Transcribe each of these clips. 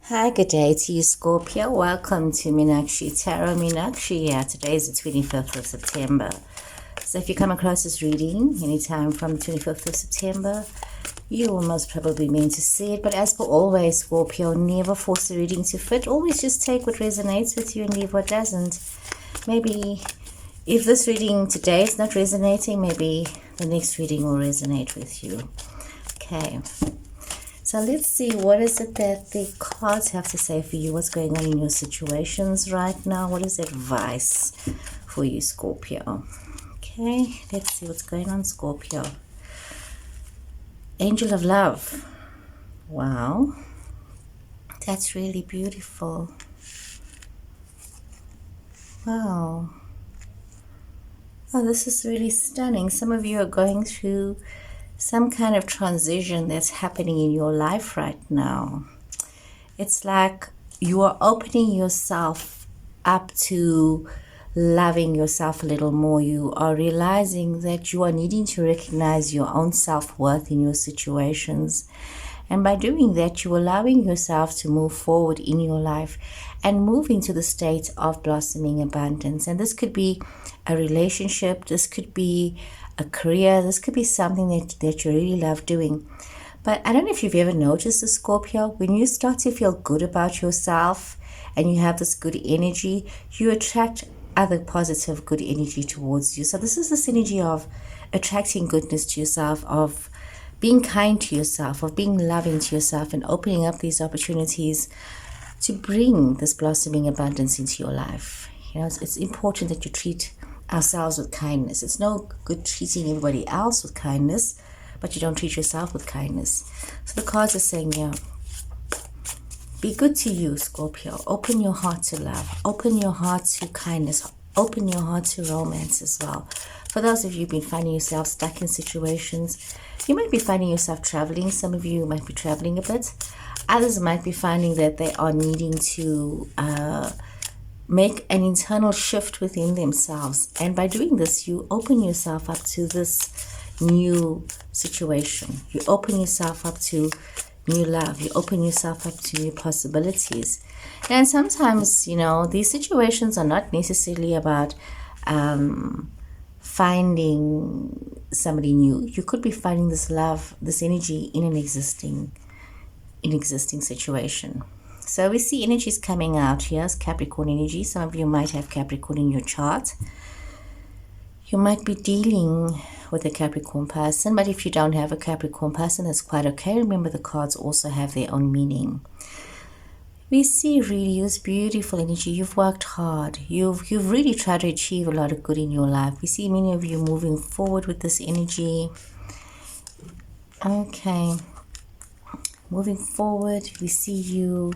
Hi, good day to you, Scorpio. Welcome to Meenakshi Tarot. Meenakshi here. Today is the 25th of September. So if you come across this reading anytime from the 25th of September, you will most probably mean to see it. But as per always, Scorpio, never force the reading to fit. Always just take what resonates with you and leave what doesn't. Maybe if this reading today is not resonating, maybe the next reading will resonate with you. Okay. So let's see, what is it that the cards have to say for you? What's going on in your situations right now? What is advice for you, Scorpio? Okay, let's see what's going on, Scorpio. Angel of Love. Wow. That's really beautiful. Wow. Oh, this is really stunning. Some of you are going through some kind of transition that's happening in your life right now. It's like you are opening yourself up to loving yourself a little more. You are realizing that you are needing to recognize your own self-worth in your situations. And by doing that, you're allowing yourself to move forward in your life and move into the state of blossoming abundance. And this could be a relationship, this could be a career, this could be something that you really love doing. But I don't know if you've ever noticed this, Scorpio, when you start to feel good about yourself and you have this good energy, you attract other positive good energy towards you. So this is this energy of attracting goodness to yourself, of being kind to yourself, of being loving to yourself, and opening up these opportunities to bring this blossoming abundance into your life. You know, it's important that you treat ourselves with kindness. It's no good treating everybody else with kindness, but you don't treat yourself with kindness. So the cards are saying, yeah, be good to you, Scorpio. Open your heart to love. Open your heart to kindness. Open your heart to romance as well. For those of you who've been finding yourself stuck in situations, you might be finding yourself traveling. Some of you might be traveling a bit. Others might be finding that they are needing to make an internal shift within themselves. And by doing this, you open yourself up to this new situation. You open yourself up to new love. You open yourself up to new possibilities. And sometimes, you know, these situations are not necessarily about finding somebody new. You could be finding this love, this energy in an existing situation. So we see energies coming out here as Capricorn energy. Some of you might have Capricorn in your chart. You might be dealing with a Capricorn person, but if you don't have a Capricorn person, that's quite okay. Remember, the cards also have their own meaning. We see really this beautiful energy. You've worked hard. You've really tried to achieve a lot of good in your life. We see many of you moving forward with this energy. Okay. Moving forward, we see you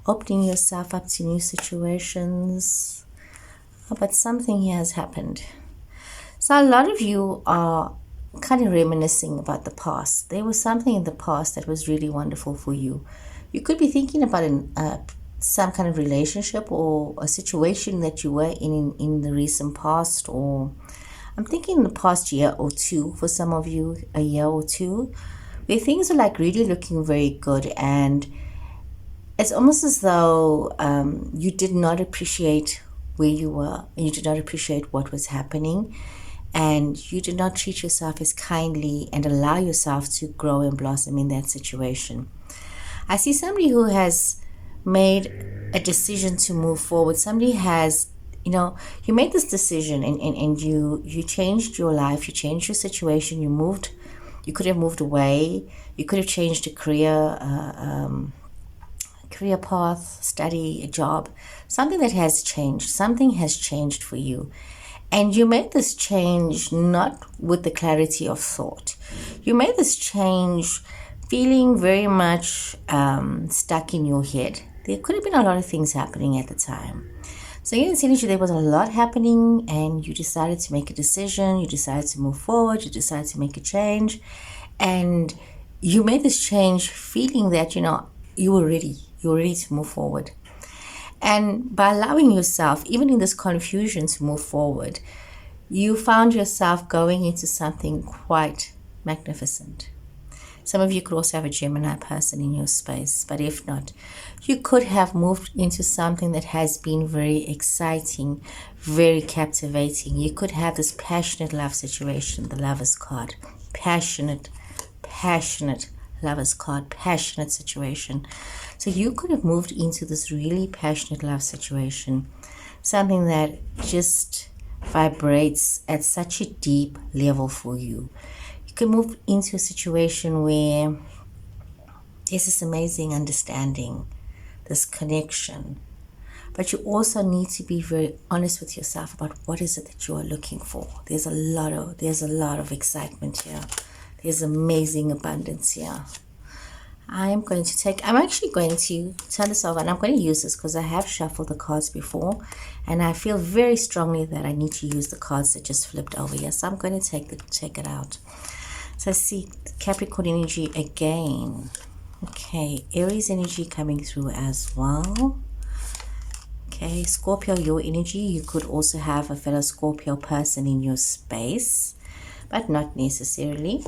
opening yourself up to new situations. But something here has happened. So a lot of you are kind of reminiscing about the past. There was something in the past that was really wonderful for you. You could be thinking about some kind of relationship or a situation that you were in the recent past, or I'm thinking in the past year or two, for some of you, a year or two, where things are like really looking very good, and it's almost as though you did not appreciate where you were, and you did not appreciate what was happening, and you did not treat yourself as kindly and allow yourself to grow and blossom in that situation. I see somebody who has made a decision to move forward. Somebody has, you know, you made this decision and you changed your life, you changed your situation, you moved. You could have moved away. You could have changed a career path, study, a job. Something that has changed. Something has changed for you. And you made this change not with the clarity of thought. You made this change feeling very much stuck in your head. There could have been a lot of things happening at the time. So in this energy, there was a lot happening, and you decided to make a decision, you decided to move forward, you decided to make a change, and you made this change feeling that, you know, you were ready to move forward. And by allowing yourself, even in this confusion, to move forward, you found yourself going into something quite magnificent. Some of you could also have a Gemini person in your space, but if not, you could have moved into something that has been very exciting, very captivating. You could have this passionate love situation, the Lover's card. Passionate Lover's card, passionate situation. So you could have moved into this really passionate love situation, something that just vibrates at such a deep level for you. You can move into a situation where there's this amazing understanding, this connection, but you also need to be very honest with yourself about what is it that you are looking for. There's a lot of excitement here. There's amazing abundance here. I'm actually going to turn this over, and I'm going to use this because I have shuffled the cards before, and I feel very strongly that I need to use the cards that just flipped over here. So I'm going to take it out. So I see Capricorn energy again. Okay, Aries energy coming through as well. Okay, Scorpio, your energy. You could also have a fellow Scorpio person in your space, but not necessarily.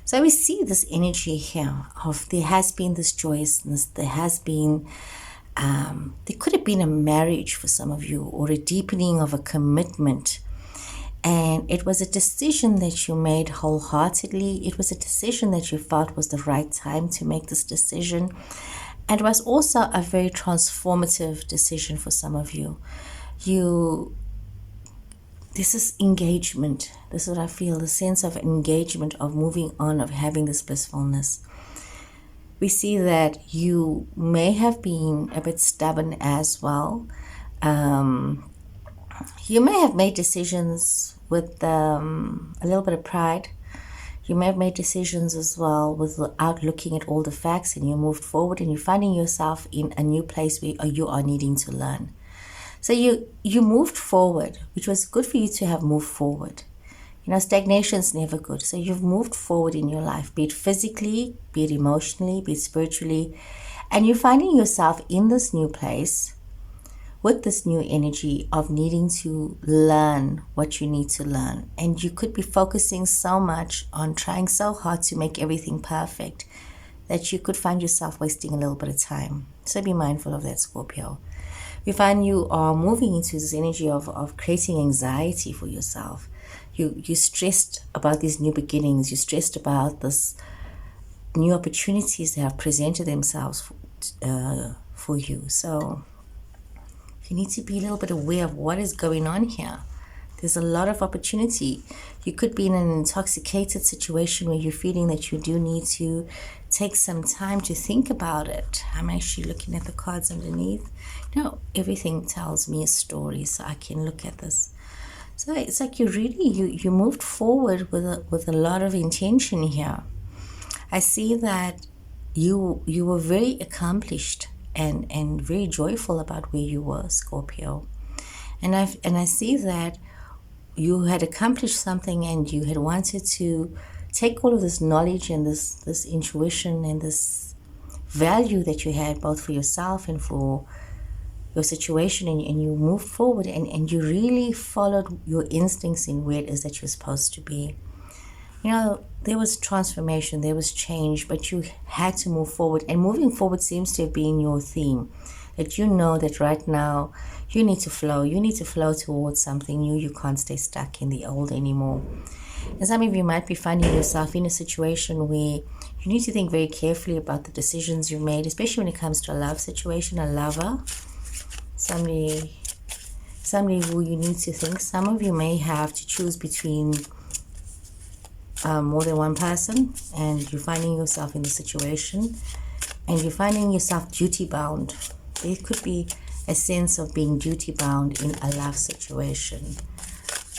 So we see this energy here of there has been this joyousness, there has been, there could have been a marriage for some of you, or a deepening of a commitment. And it was a decision that you made wholeheartedly. It was a decision that you felt was the right time to make this decision. And it was also a very transformative decision for some of you. This is engagement. This is what I feel, the sense of engagement, of moving on, of having this blissfulness. We see that you may have been a bit stubborn as well. You may have made decisions with a little bit of pride. You may have made decisions as well without looking at all the facts, and you moved forward, and you're finding yourself in a new place where you are needing to learn. So you moved forward, which was good for you to have moved forward. You know, stagnation is never good. So you've moved forward in your life, be it physically, be it emotionally, be it spiritually. And you're finding yourself in this new place with this new energy of needing to learn what you need to learn. And you could be focusing so much on trying so hard to make everything perfect that you could find yourself wasting a little bit of time. So be mindful of that, Scorpio. You find you are moving into this energy of creating anxiety for yourself. You're stressed about these new beginnings. You're stressed about this new opportunities that have presented themselves for you. So you need to be a little bit aware of what is going on here. There's a lot of opportunity. You could be in an intoxicated situation where you're feeling that you do need to take some time to think about it. I'm actually looking at the cards underneath. You know, everything tells me a story, so I can look at this. So it's like you moved forward with a lot of intention here. I see that you were very accomplished and very joyful about where you were, Scorpio. And I see that you had accomplished something, and you had wanted to take all of this knowledge and this intuition and this value that you had both for yourself and for your situation, and you moved forward and you really followed your instincts in where it is that you're supposed to be. You know, there was transformation, there was change, but you had to move forward. And moving forward seems to have been your theme. That you know that right now you need to flow. You need to flow towards something new. You can't stay stuck in the old anymore. And some of you might be finding yourself in a situation where you need to think very carefully about the decisions you made, especially when it comes to a love situation, a lover, somebody who you need to think. Some of you may have to choose between more than one person, and you're finding yourself in the situation, and you're finding yourself duty bound. There could be a sense of being duty bound in a love situation.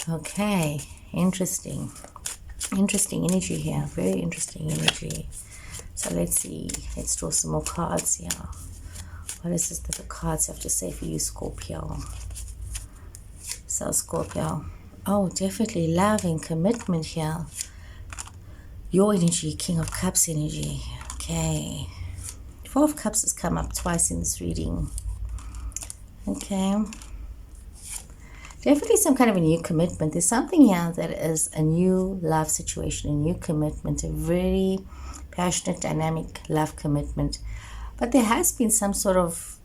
Okay, interesting energy here, very interesting energy. So let's see, let's draw some more cards here. What is this that the cards have to say for you, Scorpio? So Scorpio, oh, definitely love and commitment here. Your energy, King of Cups energy. Okay. Four of Cups has come up twice in this reading. Okay. Definitely some kind of a new commitment. There's something here that is a new love situation, a new commitment, a very passionate, dynamic love commitment. But there has been some sort of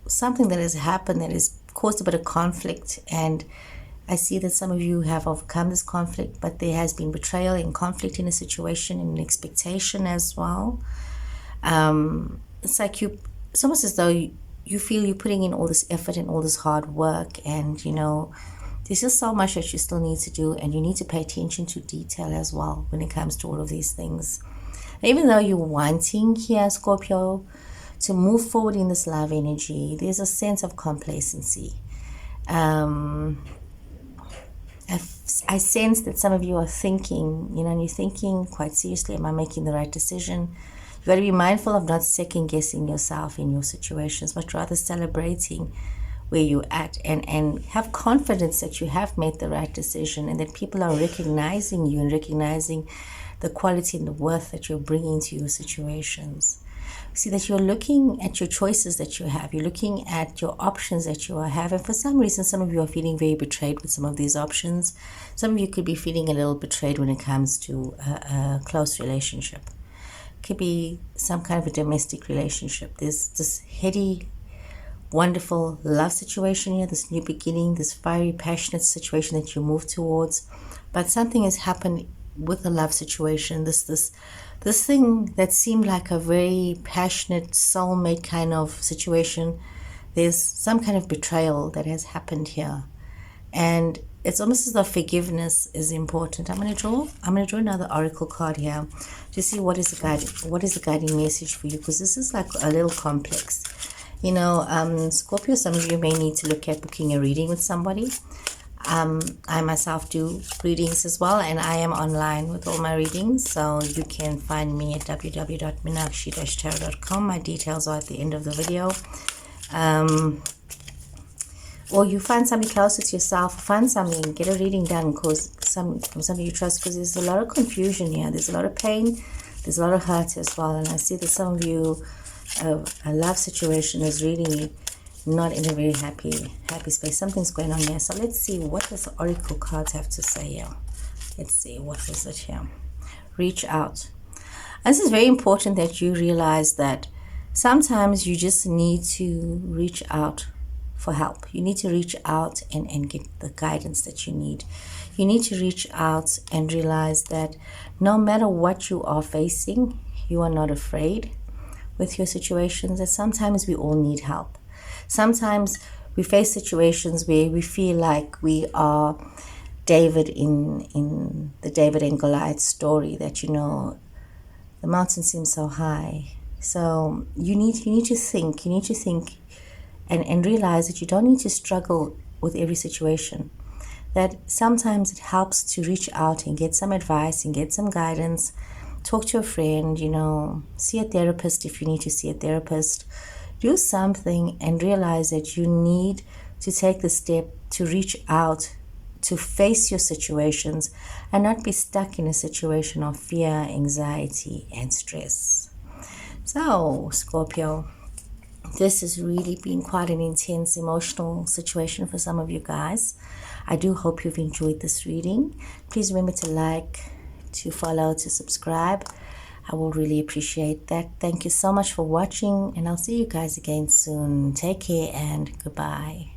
something that has happened that has caused a bit of conflict, and I see that some of you have overcome this conflict, but there has been betrayal and conflict in a situation and an expectation as well. It's like it's almost as though you feel you're putting in all this effort and all this hard work, and there's just so much that you still need to do, and you need to pay attention to detail as well when it comes to all of these things. Even though you're wanting here, Scorpio, to move forward in this love energy, there's a sense of complacency. I sense that some of you are thinking, and you're thinking quite seriously, am I making the right decision? You've got to be mindful of not second guessing yourself in your situations, but rather celebrating where you're at, and have confidence that you have made the right decision, and that people are recognizing you and recognizing the quality and the worth that you're bringing to your situations. See that you're looking at your choices that you have. You're looking at your options that you have. And for some reason, some of you are feeling very betrayed with some of these options. Some of you could be feeling a little betrayed when it comes to a close relationship. It could be some kind of a domestic relationship. There's this heady, wonderful love situation here, this new beginning, this fiery, passionate situation that you move towards. But something has happened with the love situation. This thing that seemed like a very passionate soulmate kind of situation, there's some kind of betrayal that has happened here, and it's almost as though forgiveness is important. I'm going to draw another oracle card here to see what is the guiding message for you, because this is like a little complex. Scorpio, some of you may need to look at booking a reading with somebody. I myself do readings as well, and I am online with all my readings, so you can find me at www.meenakshi-tarot.com. My details are at the end of the video. Or you find somebody closer to yourself, find something, get a reading done from somebody you trust, because there's a lot of confusion here. There's a lot of pain, there's a lot of hurt as well, and I see that some of you, a love situation is really not in a very happy space. Something's going on here. So let's see, what does the oracle cards have to say here? Let's see, what is it here? Reach out. And this is very important that you realize that sometimes you just need to reach out for help. You need to reach out and get the guidance that you need. You need to reach out and realize that no matter what you are facing, you are not afraid with your situations, that sometimes we all need help. Sometimes we face situations where we feel like we are David in the David and Goliath story, that the mountain seems so high. So you need to think and realize that you don't need to struggle with every situation. That sometimes it helps to reach out and get some advice and get some guidance. Talk to a friend, see a therapist if you need to see a therapist. Do something and realize that you need to take the step to reach out, to face your situations, and not be stuck in a situation of fear, anxiety, and stress. So, Scorpio, this has really been quite an intense emotional situation for some of you guys. I do hope you've enjoyed this reading. Please remember to like, to follow, to subscribe. I will really appreciate that. Thank you so much for watching, and I'll see you guys again soon. Take care and goodbye.